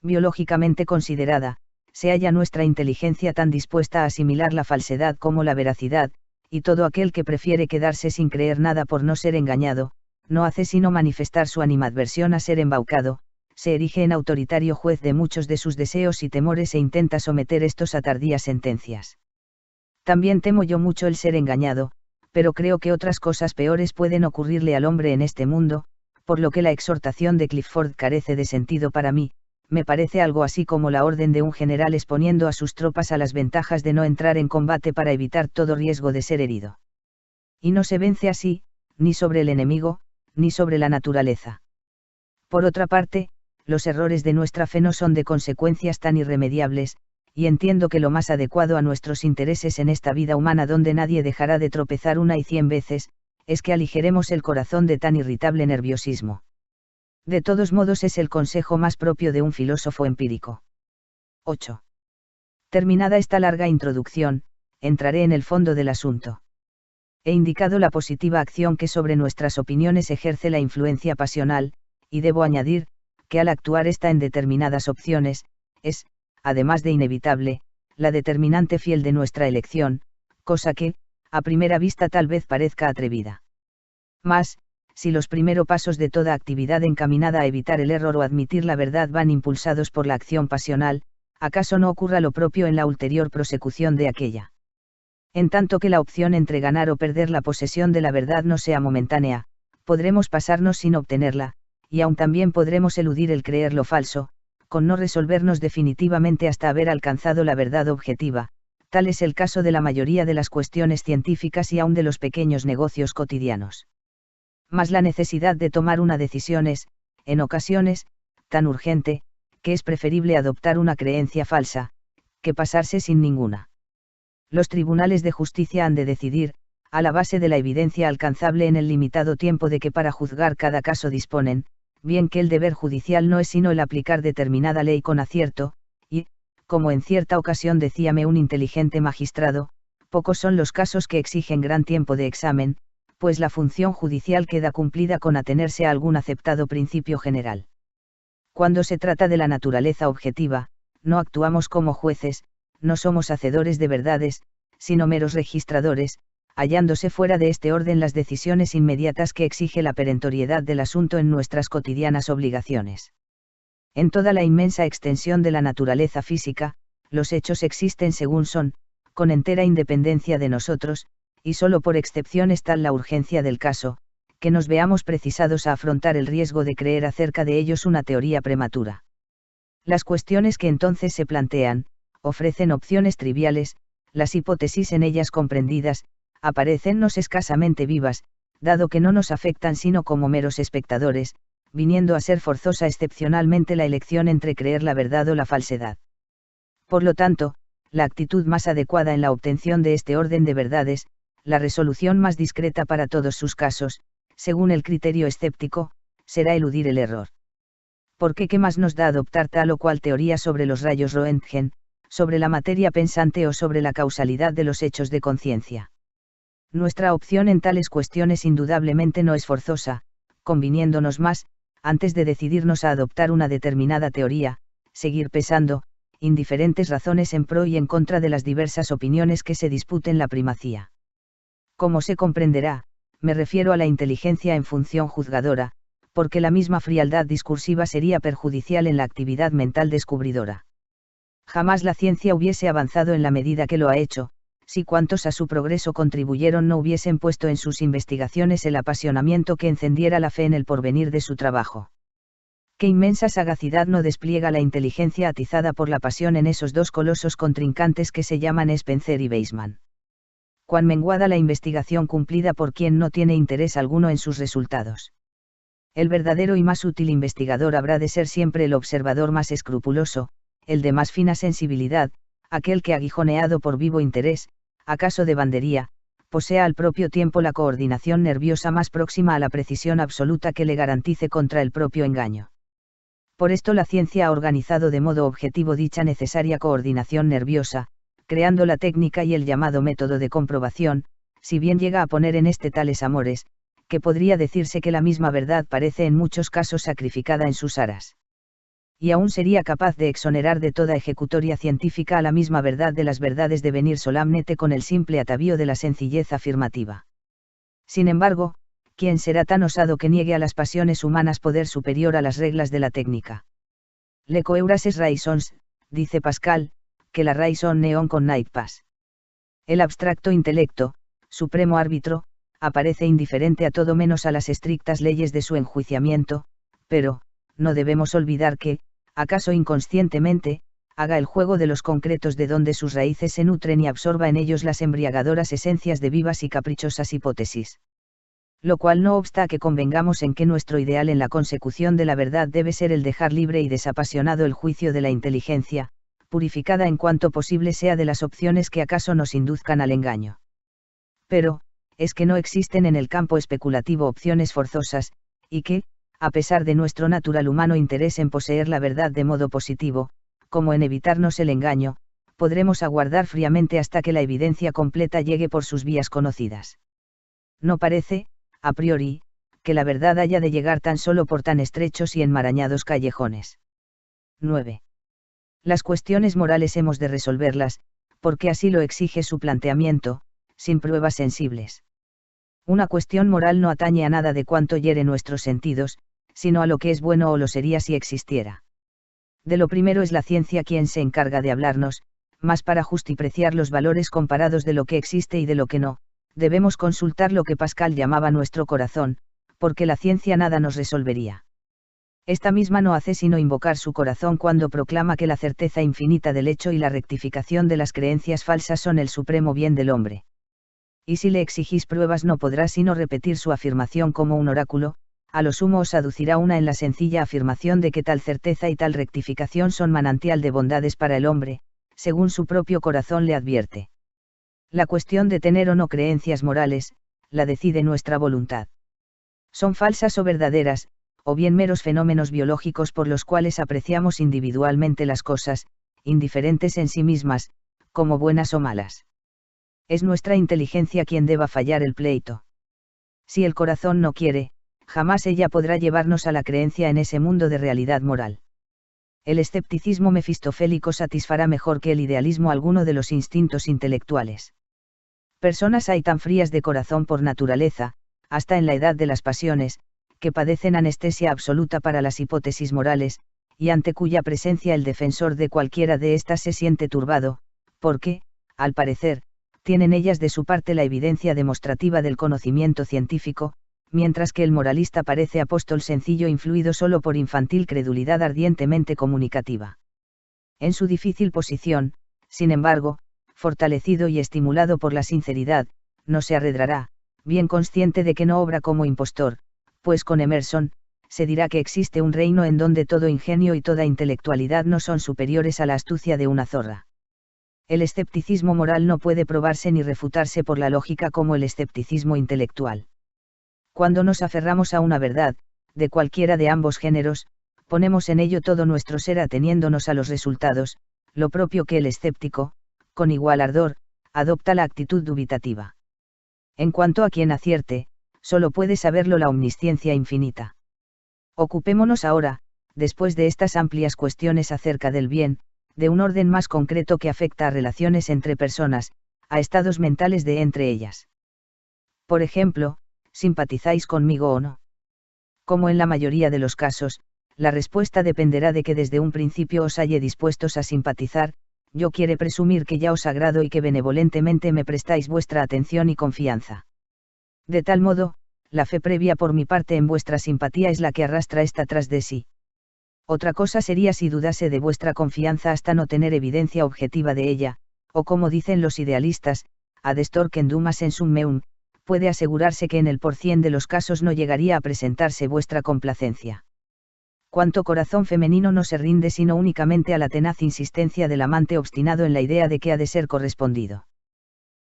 Speaker 1: Biológicamente considerada, se halla nuestra inteligencia tan dispuesta a asimilar la falsedad como la veracidad, y todo aquel que prefiere quedarse sin creer nada por no ser engañado, no hace sino manifestar su animadversión a ser embaucado, se erige en autoritario juez de muchos de sus deseos y temores e intenta someter estos a tardías sentencias. También temo yo mucho el ser engañado, pero creo que otras cosas peores pueden ocurrirle al hombre en este mundo, por lo que la exhortación de Clifford carece de sentido para mí, me parece algo así como la orden de un general exponiendo a sus tropas a las ventajas de no entrar en combate para evitar todo riesgo de ser herido. Y no se vence así, ni sobre el enemigo, ni sobre la naturaleza. Por otra parte, los errores de nuestra fe no son de consecuencias tan irremediables, y entiendo que lo más adecuado a nuestros intereses en esta vida humana donde nadie dejará de tropezar 100 veces, es que aligeremos el corazón de tan irritable nerviosismo. De todos modos es el consejo más propio de un filósofo empírico. 8. Terminada esta larga introducción, entraré en el fondo del asunto. He indicado la positiva acción que sobre nuestras opiniones ejerce la influencia pasional, y debo añadir, que al actuar esta en determinadas opciones, es, además de inevitable, la determinante fiel de nuestra elección, cosa que, a primera vista tal vez parezca atrevida. Mas, si los primeros pasos de toda actividad encaminada a evitar el error o admitir la verdad van impulsados por la acción pasional, ¿acaso no ocurra lo propio en la ulterior prosecución de aquella? En tanto que la opción entre ganar o perder la posesión de la verdad no sea momentánea, podremos pasarnos sin obtenerla, y aún también podremos eludir el creer lo falso, con no resolvernos definitivamente hasta haber alcanzado la verdad objetiva. Tal es el caso de la mayoría de las cuestiones científicas y aún de los pequeños negocios cotidianos. Mas la necesidad de tomar una decisión es, en ocasiones, tan urgente, que es preferible adoptar una creencia falsa, que pasarse sin ninguna. Los tribunales de justicia han de decidir, a la base de la evidencia alcanzable en el limitado tiempo de que para juzgar cada caso disponen, bien que el deber judicial no es sino el aplicar determinada ley con acierto, y, como en cierta ocasión decíame un inteligente magistrado, pocos son los casos que exigen gran tiempo de examen, pues la función judicial queda cumplida con atenerse a algún aceptado principio general. Cuando se trata de la naturaleza objetiva, no actuamos como jueces, no somos hacedores de verdades, sino meros registradores, hallándose fuera de este orden las decisiones inmediatas que exige la perentoriedad del asunto en nuestras cotidianas obligaciones. En toda la inmensa extensión de la naturaleza física, los hechos existen según son, con entera independencia de nosotros, y solo por excepción es tal la urgencia del caso, que nos veamos precisados a afrontar el riesgo de creer acerca de ellos una teoría prematura. Las cuestiones que entonces se plantean, ofrecen opciones triviales, las hipótesis en ellas comprendidas, aparécennos escasamente vivas, dado que no nos afectan sino como meros espectadores, viniendo a ser forzosa excepcionalmente la elección entre creer la verdad o la falsedad. Por lo tanto, la actitud más adecuada en la obtención de este orden de verdades, la resolución más discreta para todos sus casos, según el criterio escéptico, será eludir el error. Porque ¿qué más nos da adoptar tal o cual teoría sobre los rayos Röntgen, sobre la materia pensante o sobre la causalidad de los hechos de conciencia? Nuestra opción en tales cuestiones indudablemente no es forzosa, conviniéndonos más, antes de decidirnos a adoptar una determinada teoría, seguir pesando, indiferentes razones en pro y en contra de las diversas opiniones que se disputen la primacía. Como se comprenderá, me refiero a la inteligencia en función juzgadora, porque la misma frialdad discursiva sería perjudicial en la actividad mental descubridora. Jamás la ciencia hubiese avanzado en la medida que lo ha hecho, si cuantos a su progreso contribuyeron no hubiesen puesto en sus investigaciones el apasionamiento que encendiera la fe en el porvenir de su trabajo. Qué inmensa sagacidad no despliega la inteligencia atizada por la pasión en esos dos colosos contrincantes que se llaman Spencer y Weismann. Cuán menguada la investigación cumplida por quien no tiene interés alguno en sus resultados. El verdadero y más útil investigador habrá de ser siempre el observador más escrupuloso, el de más fina sensibilidad, aquel que aguijoneado por vivo interés, acaso de bandería, posea al propio tiempo la coordinación nerviosa más próxima a la precisión absoluta que le garantice contra el propio engaño. Por esto la ciencia ha organizado de modo objetivo dicha necesaria coordinación nerviosa, creando la técnica y el llamado método de comprobación, si bien llega a poner en este tales amores, que podría decirse que la misma verdad parece en muchos casos sacrificada en sus aras. Y aún sería capaz de exonerar de toda ejecutoria científica a la misma verdad de las verdades de venir solamnete con el simple atavío de la sencillez afirmativa. Sin embargo, ¿quién será tan osado que niegue a las pasiones humanas poder superior a las reglas de la técnica? Le coeurases raisons, dice Pascal, que la raison neon con night pass. El abstracto intelecto, supremo árbitro, aparece indiferente a todo menos a las estrictas leyes de su enjuiciamiento, pero, no debemos olvidar que, acaso inconscientemente, haga el juego de los concretos de donde sus raíces se nutren y absorba en ellos las embriagadoras esencias de vivas y caprichosas hipótesis. Lo cual no obsta a que convengamos en que nuestro ideal en la consecución de la verdad debe ser el dejar libre y desapasionado el juicio de la inteligencia, purificada en cuanto posible sea de las opciones que acaso nos induzcan al engaño. Pero, es que no existen en el campo especulativo opciones forzosas, y que, a pesar de nuestro natural humano interés en poseer la verdad de modo positivo, como en evitarnos el engaño, podremos aguardar fríamente hasta que la evidencia completa llegue por sus vías conocidas. No parece, a priori, que la verdad haya de llegar tan solo por tan estrechos y enmarañados callejones. 9. Las cuestiones morales hemos de resolverlas, porque así lo exige su planteamiento, sin pruebas sensibles. Una cuestión moral no atañe a nada de cuanto hiere nuestros sentidos, sino a lo que es bueno o lo sería si existiera. De lo primero es la ciencia quien se encarga de hablarnos, mas para justipreciar los valores comparados de lo que existe y de lo que no, debemos consultar lo que Pascal llamaba nuestro corazón, porque la ciencia nada nos resolvería. Esta misma no hace sino invocar su corazón cuando proclama que la certeza infinita del hecho y la rectificación de las creencias falsas son el supremo bien del hombre. Y si le exigís pruebas no podrá sino repetir su afirmación como un oráculo, a lo sumo os aducirá una en la sencilla afirmación de que tal certeza y tal rectificación son manantial de bondades para el hombre, según su propio corazón le advierte. La cuestión de tener o no creencias morales, la decide nuestra voluntad. Son falsas o verdaderas, o bien meros fenómenos biológicos por los cuales apreciamos individualmente las cosas, indiferentes en sí mismas, como buenas o malas. Es nuestra inteligencia quien deba fallar el pleito. Si el corazón no quiere, jamás ella podrá llevarnos a la creencia en ese mundo de realidad moral. El escepticismo mefistofélico satisfará mejor que el idealismo alguno de los instintos intelectuales. Personas hay tan frías de corazón por naturaleza, hasta en la edad de las pasiones, que padecen anestesia absoluta para las hipótesis morales, y ante cuya presencia el defensor de cualquiera de éstas se siente turbado, porque, al parecer, tienen ellas de su parte la evidencia demostrativa del conocimiento científico, mientras que el moralista parece apóstol sencillo influido solo por infantil credulidad ardientemente comunicativa. En su difícil posición, sin embargo, fortalecido y estimulado por la sinceridad, no se arredrará, bien consciente de que no obra como impostor, pues con Emerson, se dirá que existe un reino en donde todo ingenio y toda intelectualidad no son superiores a la astucia de una zorra. El escepticismo moral no puede probarse ni refutarse por la lógica como el escepticismo intelectual. Cuando nos aferramos a una verdad, de cualquiera de ambos géneros, ponemos en ello todo nuestro ser ateniéndonos a los resultados, lo propio que el escéptico, con igual ardor, adopta la actitud dubitativa. En cuanto a quien acierte, solo puede saberlo la omnisciencia infinita. Ocupémonos ahora, después de estas amplias cuestiones acerca del bien, de un orden más concreto que afecta a relaciones entre personas, a estados mentales de entre ellas. Por ejemplo, ¿simpatizáis conmigo o no? Como en la mayoría de los casos, la respuesta dependerá de que desde un principio os halle dispuestos a simpatizar. Yo quiere presumir que ya os agrado y que benevolentemente me prestáis vuestra atención y confianza. De tal modo, la fe previa por mi parte en vuestra simpatía es la que arrastra esta tras de sí. Otra cosa sería si dudase de vuestra confianza hasta no tener evidencia objetiva de ella, o como dicen los idealistas, ad estorquem dumas en sum meum, puede asegurarse que en el % de los casos no llegaría a presentarse vuestra complacencia. Cuánto corazón femenino no se rinde sino únicamente a la tenaz insistencia del amante obstinado en la idea de que ha de ser correspondido.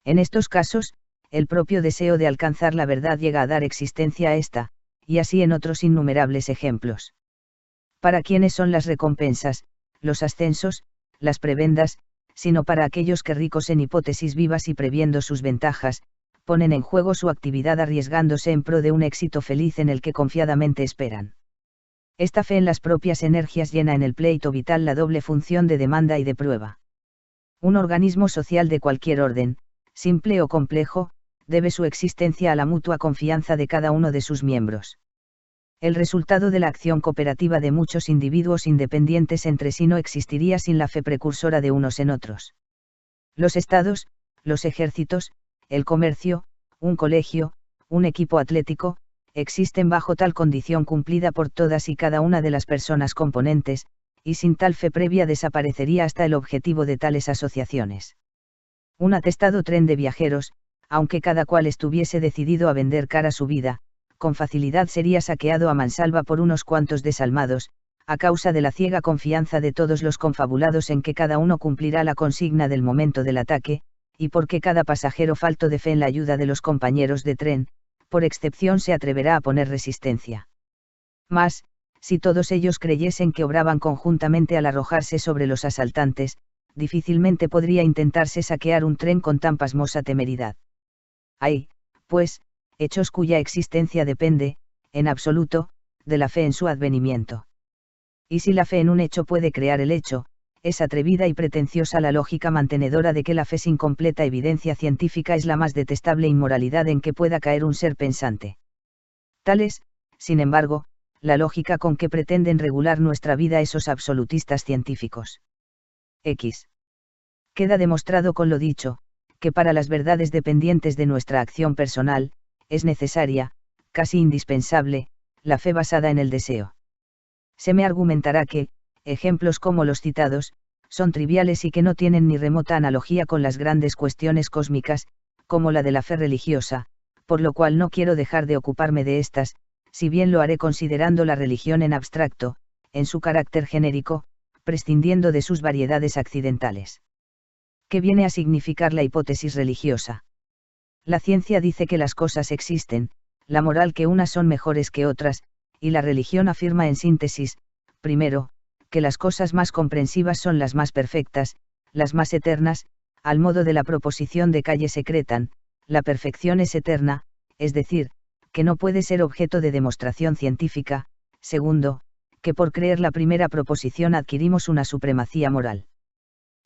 Speaker 1: En estos casos, el propio deseo de alcanzar la verdad llega a dar existencia a esta, y así en otros innumerables ejemplos. ¿Para quiénes son las recompensas, los ascensos, las prebendas, sino para aquellos que ricos en hipótesis vivas y previendo sus ventajas, ponen en juego su actividad arriesgándose en pro de un éxito feliz en el que confiadamente esperan? Esta fe en las propias energías llena en el pleito vital la doble función de demanda y de prueba. Un organismo social de cualquier orden, simple o complejo, debe su existencia a la mutua confianza de cada uno de sus miembros. El resultado de la acción cooperativa de muchos individuos independientes entre sí no existiría sin la fe precursora de unos en otros. Los estados, los ejércitos, el comercio, un colegio, un equipo atlético, existen bajo tal condición cumplida por todas y cada una de las personas componentes, y sin tal fe previa desaparecería hasta el objetivo de tales asociaciones. Un atestado tren de viajeros, aunque cada cual estuviese decidido a vender cara su vida, con facilidad sería saqueado a mansalva por unos cuantos desalmados, a causa de la ciega confianza de todos los confabulados en que cada uno cumplirá la consigna del momento del ataque, y porque cada pasajero falto de fe en la ayuda de los compañeros de tren, por excepción se atreverá a poner resistencia. Mas, si todos ellos creyesen que obraban conjuntamente al arrojarse sobre los asaltantes, difícilmente podría intentarse saquear un tren con tan pasmosa temeridad. Hay, pues, hechos cuya existencia depende, en absoluto, de la fe en su advenimiento. Y si la fe en un hecho puede crear el hecho, es atrevida y pretenciosa la lógica mantenedora de que la fe sin completa evidencia científica es la más detestable inmoralidad en que pueda caer un ser pensante. Tal es, sin embargo, la lógica con que pretenden regular nuestra vida esos absolutistas científicos. X. Queda demostrado con lo dicho, que para las verdades dependientes de nuestra acción personal, es necesaria, casi indispensable, la fe basada en el deseo. Se me argumentará que, ejemplos como los citados, son triviales y que no tienen ni remota analogía con las grandes cuestiones cósmicas, como la de la fe religiosa, por lo cual no quiero dejar de ocuparme de estas, si bien lo haré considerando la religión en abstracto, en su carácter genérico, prescindiendo de sus variedades accidentales. ¿Qué viene a significar la hipótesis religiosa? La ciencia dice que las cosas existen, la moral que unas son mejores que otras, y la religión afirma en síntesis, primero, que las cosas más comprensivas son las más perfectas, las más eternas, al modo de la proposición de Calle Secretan, la perfección es eterna, es decir, que no puede ser objeto de demostración científica. Segundo, que por creer la primera proposición adquirimos una supremacía moral.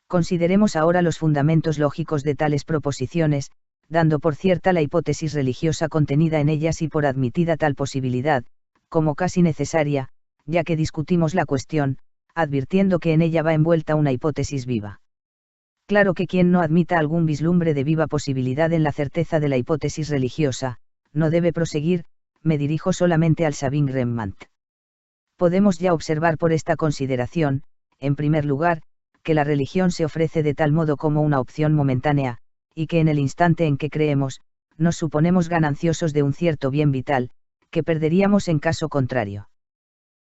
Speaker 1: Consideremos ahora los fundamentos lógicos de tales proposiciones, dando por cierta la hipótesis religiosa contenida en ellas y por admitida tal posibilidad, como casi necesaria, ya que discutimos la cuestión, advirtiendo que en ella va envuelta una hipótesis viva. Claro que quien no admita algún vislumbre de viva posibilidad en la certeza de la hipótesis religiosa, no debe proseguir. Me dirijo solamente al Sabin Rembrandt. Podemos ya observar por esta consideración, en primer lugar, que la religión se ofrece de tal modo como una opción momentánea, y que en el instante en que creemos, nos suponemos gananciosos de un cierto bien vital, que perderíamos en caso contrario.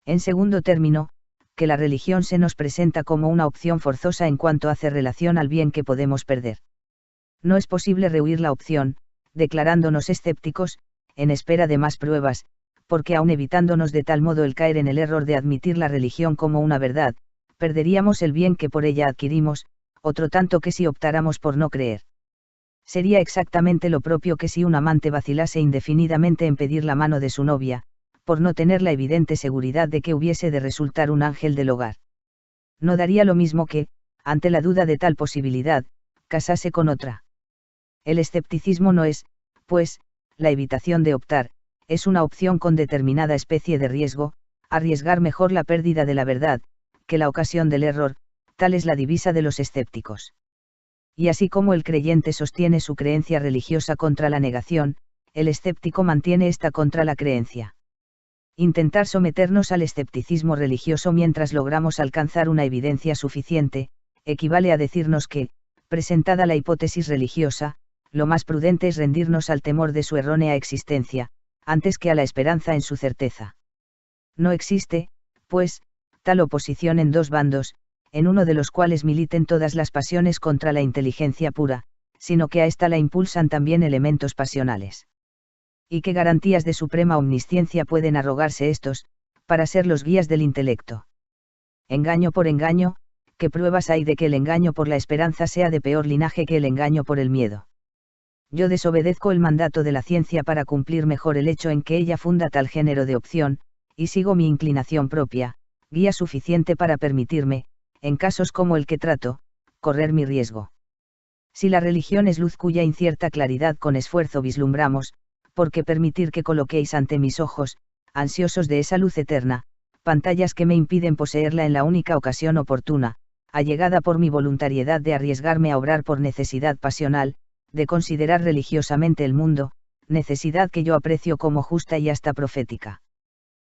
Speaker 1: En segundo término, que la religión se nos presenta como una opción forzosa en cuanto hace relación al bien que podemos perder. No es posible rehuir la opción, declarándonos escépticos, en espera de más pruebas, porque aun evitándonos de tal modo el caer en el error de admitir la religión como una verdad, perderíamos el bien que por ella adquirimos, otro tanto que si optáramos por no creer. Sería exactamente lo propio que si un amante vacilase indefinidamente en pedir la mano de su novia, por no tener la evidente seguridad de que hubiese de resultar un ángel del hogar. No daría lo mismo que, ante la duda de tal posibilidad, casase con otra. El escepticismo no es, pues, la evitación de optar, es una opción con determinada especie de riesgo, arriesgar mejor la pérdida de la verdad, que la ocasión del error, tal es la divisa de los escépticos. Y así como el creyente sostiene su creencia religiosa contra la negación, el escéptico mantiene esta contra la creencia. Intentar someternos al escepticismo religioso mientras logramos alcanzar una evidencia suficiente, equivale a decirnos que, presentada la hipótesis religiosa, lo más prudente es rendirnos al temor de su errónea existencia, antes que a la esperanza en su certeza. No existe, pues, tal oposición en dos bandos, en uno de los cuales militen todas las pasiones contra la inteligencia pura, sino que a ésta la impulsan también elementos pasionales. ¿Y qué garantías de suprema omnisciencia pueden arrogarse estos, para ser los guías del intelecto? Engaño por engaño, ¿qué pruebas hay de que el engaño por la esperanza sea de peor linaje que el engaño por el miedo? Yo desobedezco el mandato de la ciencia para cumplir mejor el hecho en que ella funda tal género de opción, y sigo mi inclinación propia, guía suficiente para permitirme, en casos como el que trato, correr mi riesgo. Si la religión es luz cuya incierta claridad con esfuerzo vislumbramos, ¿por qué permitir que coloquéis ante mis ojos, ansiosos de esa luz eterna, pantallas que me impiden poseerla en la única ocasión oportuna, allegada por mi voluntariedad de arriesgarme a obrar por necesidad pasional, de considerar religiosamente el mundo, necesidad que yo aprecio como justa y hasta profética.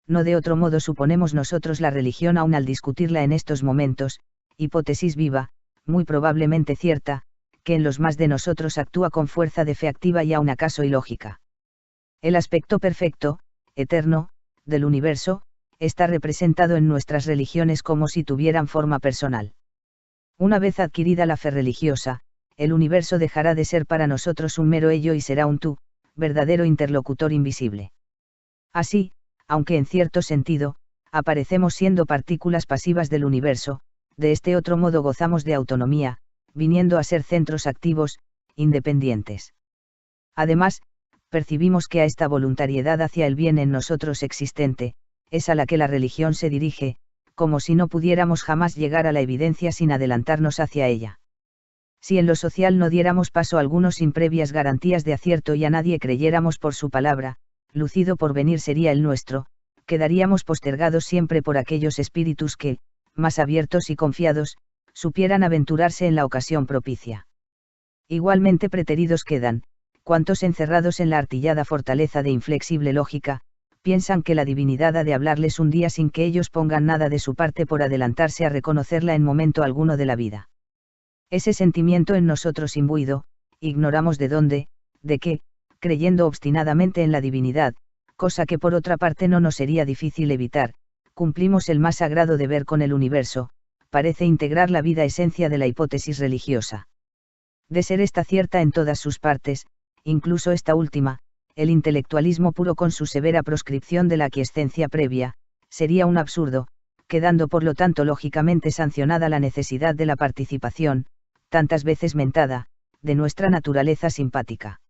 Speaker 1: No de otro modo suponemos nosotros la religión aun al discutirla en estos momentos, hipótesis viva, muy probablemente cierta, que en los más de nosotros actúa con fuerza de fe activa y aun acaso ilógica. El aspecto perfecto, eterno, del universo, está representado en nuestras religiones como si tuvieran forma personal. Una vez adquirida la fe religiosa, el universo dejará de ser para nosotros un mero ello y será un tú, verdadero interlocutor invisible. Así, aunque en cierto sentido, aparecemos siendo partículas pasivas del universo, de este otro modo gozamos de autonomía, viniendo a ser centros activos, independientes. Además, percibimos que a esta voluntariedad hacia el bien en nosotros existente, es a la que la religión se dirige, como si no pudiéramos jamás llegar a la evidencia sin adelantarnos hacia ella. Si en lo social no diéramos paso alguno sin previas garantías de acierto y a nadie creyéramos por su palabra, lucido porvenir sería el nuestro, quedaríamos postergados siempre por aquellos espíritus que, más abiertos y confiados, supieran aventurarse en la ocasión propicia. Igualmente preteridos quedan, cuantos encerrados en la artillada fortaleza de inflexible lógica, piensan que la divinidad ha de hablarles un día sin que ellos pongan nada de su parte por adelantarse a reconocerla en momento alguno de la vida. Ese sentimiento en nosotros imbuido, ignoramos de dónde, de qué, creyendo obstinadamente en la divinidad, cosa que por otra parte no nos sería difícil evitar, cumplimos el más sagrado deber con el universo, parece integrar la vida esencia de la hipótesis religiosa. De ser esta cierta en todas sus partes, incluso esta última, el intelectualismo puro con su severa proscripción de la aquiescencia previa, sería un absurdo, quedando por lo tanto lógicamente sancionada la necesidad de la participación, tantas veces mentada, de nuestra naturaleza simpática.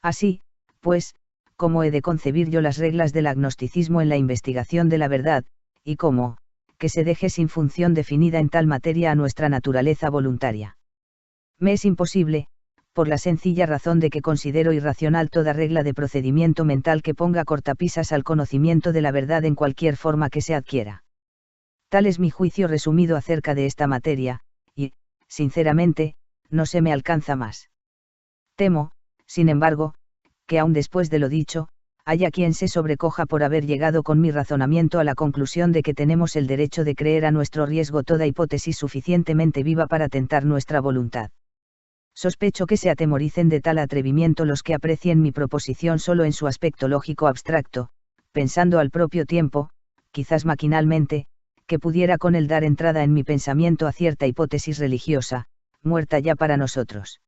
Speaker 1: Así, pues, ¿cómo he de concebir yo las reglas del agnosticismo en la investigación de la verdad, y cómo, que se deje sin función definida en tal materia a nuestra naturaleza voluntaria? Me es imposible, por la sencilla razón de que considero irracional toda regla de procedimiento mental que ponga cortapisas al conocimiento de la verdad en cualquier forma que se adquiera. Tal es mi juicio resumido acerca de esta materia, y, sinceramente, no se me alcanza más. Temo, sin embargo, que aun después de lo dicho, haya quien se sobrecoja por haber llegado con mi razonamiento a la conclusión de que tenemos el derecho de creer a nuestro riesgo toda hipótesis suficientemente viva para tentar nuestra voluntad. Sospecho que se atemoricen de tal atrevimiento los que aprecien mi proposición solo en su aspecto lógico abstracto, pensando al propio tiempo, quizás maquinalmente, que pudiera con él dar entrada en mi pensamiento a cierta hipótesis religiosa, muerta ya para nosotros.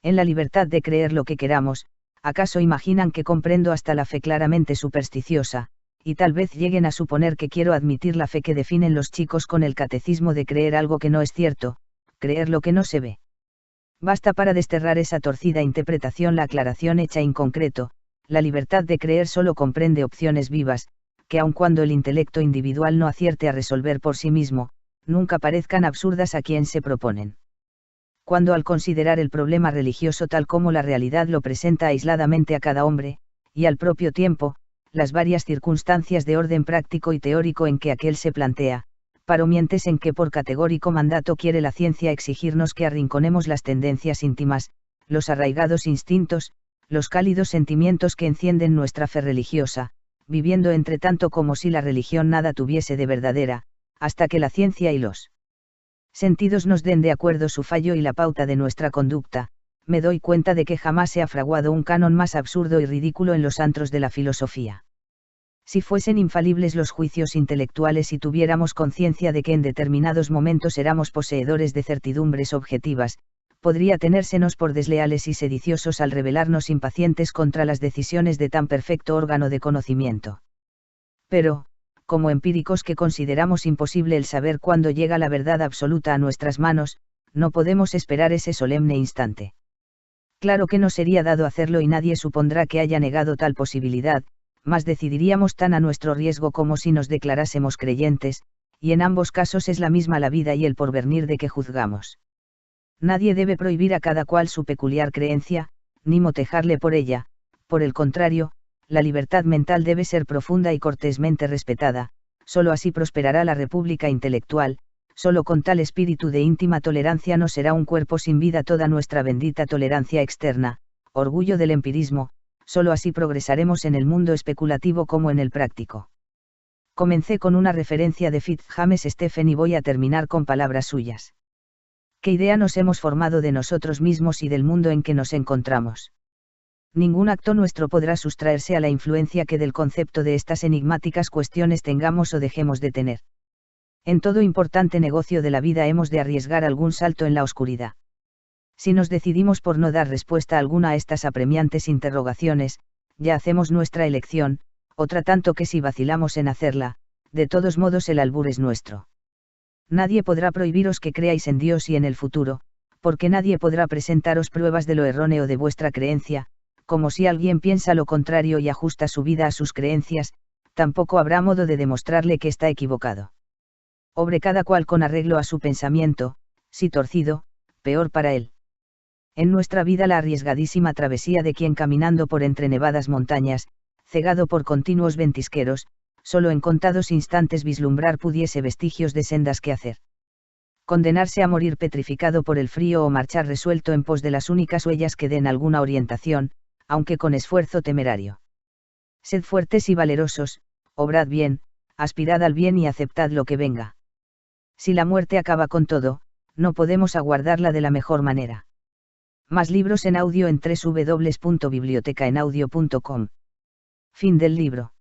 Speaker 1: En la libertad de creer lo que queramos, ¿acaso imaginan que comprendo hasta la fe claramente supersticiosa, y tal vez lleguen a suponer que quiero admitir la fe que definen los chicos con el catecismo de creer algo que no es cierto, creer lo que no se ve? Basta para desterrar esa torcida interpretación la aclaración hecha en concreto: la libertad de creer solo comprende opciones vivas, que aun cuando el intelecto individual no acierte a resolver por sí mismo, nunca parezcan absurdas a quien se proponen. Cuando al considerar el problema religioso tal como la realidad lo presenta aisladamente a cada hombre, y al propio tiempo, las varias circunstancias de orden práctico y teórico en que aquel se plantea, paromientes en que por categórico mandato quiere la ciencia exigirnos que arrinconemos las tendencias íntimas, los arraigados instintos, los cálidos sentimientos que encienden nuestra fe religiosa, viviendo entre tanto como si la religión nada tuviese de verdadera, hasta que la ciencia y los sentidos nos den de acuerdo su fallo y la pauta de nuestra conducta, me doy cuenta de que jamás se ha fraguado un canon más absurdo y ridículo en los antros de la filosofía. Si fuesen infalibles los juicios intelectuales y tuviéramos conciencia de que en determinados momentos éramos poseedores de certidumbres objetivas, podría tenérsenos por desleales y sediciosos al rebelarnos impacientes contra las decisiones de tan perfecto órgano de conocimiento. Pero, como empíricos que consideramos imposible el saber cuándo llega la verdad absoluta a nuestras manos, no podemos esperar ese solemne instante. Claro que no sería dado hacerlo y nadie supondrá que haya negado tal posibilidad, mas decidiríamos tan a nuestro riesgo como si nos declarásemos creyentes, y en ambos casos es la misma la vida y el porvenir de que juzgamos. Nadie debe prohibir a cada cual su peculiar creencia, ni motejarle por ella; por el contrario, la libertad mental debe ser profunda y cortésmente respetada, solo así prosperará la república intelectual, solo con tal espíritu de íntima tolerancia no será un cuerpo sin vida toda nuestra bendita tolerancia externa, orgullo del empirismo, solo así progresaremos en el mundo especulativo como en el práctico. Comencé con una referencia de Fitz-James Stephen y voy a terminar con palabras suyas. ¿Qué idea nos hemos formado de nosotros mismos y del mundo en que nos encontramos? Ningún acto nuestro podrá sustraerse a la influencia que del concepto de estas enigmáticas cuestiones tengamos o dejemos de tener. En todo importante negocio de la vida hemos de arriesgar algún salto en la oscuridad. Si nos decidimos por no dar respuesta alguna a estas apremiantes interrogaciones, ya hacemos nuestra elección, otra tanto que si vacilamos en hacerla, de todos modos el albur es nuestro. Nadie podrá prohibiros que creáis en Dios y en el futuro, porque nadie podrá presentaros pruebas de lo erróneo de vuestra creencia, como si alguien piensa lo contrario y ajusta su vida a sus creencias, tampoco habrá modo de demostrarle que está equivocado. Obre cada cual con arreglo a su pensamiento, si torcido, peor para él. En nuestra vida la arriesgadísima travesía de quien caminando por entre nevadas montañas, cegado por continuos ventisqueros, solo en contados instantes vislumbrar pudiese vestigios de sendas que hacer. Condenarse a morir petrificado por el frío o marchar resuelto en pos de las únicas huellas que den alguna orientación, aunque con esfuerzo temerario. Sed fuertes y valerosos, obrad bien, aspirad al bien y aceptad lo que venga. Si la muerte acaba con todo, no podemos aguardarla de la mejor manera. Más libros en audio en www.bibliotecaenaudio.com. Fin del libro.